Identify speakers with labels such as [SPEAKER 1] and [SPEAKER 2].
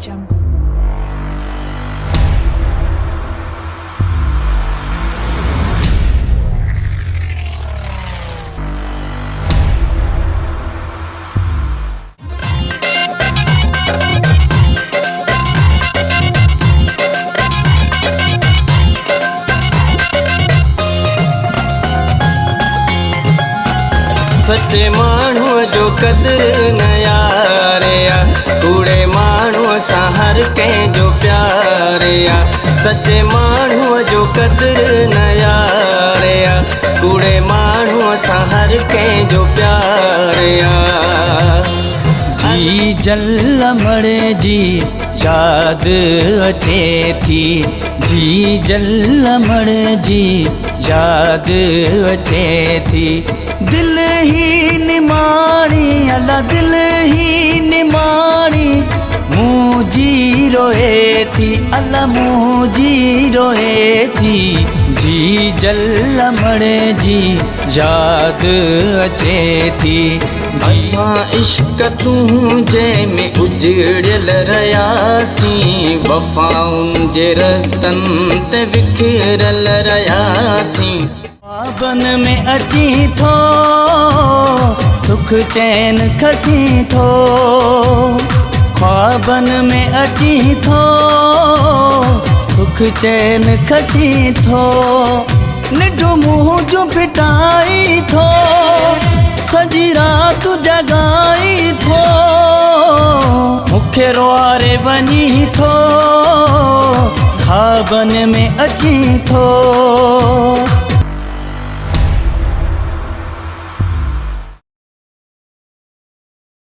[SPEAKER 1] Jungle.
[SPEAKER 2] सच्चे माण्हू जो कदर न यारिया, कूड़े माण्हू सां हर कंहिंजो प्यारिया। सच्चे माण्हू जो कदर न यारिया, कूड़े माण्हू सां हर कंहिंजो प्यारिया। जी जलमड़ जी याद अचे थी, जी जलमड़ जी याद अचे थी। दिल ही निमाणी अला दिल ही निमाणी, मुझी रोए थी अला मुझी रोए थी। जी जलमड़ जी याद अचे थी। असां इश्क तूं जंहिंमें उजड़ियल रहियासीं, वफ़ाउनि जे रस्तनि ते विखिरल रहियासीं। ख्वाबन में अची थो सुख चैन खसी थो, ख्वाबन में अची थो सुख चैन खसी थो। निढो मुंहुं जो फिटाई थो, सजी रात जगाई थो। मूंखे रोआरे वञी थो, ख्वाबन में अची थो।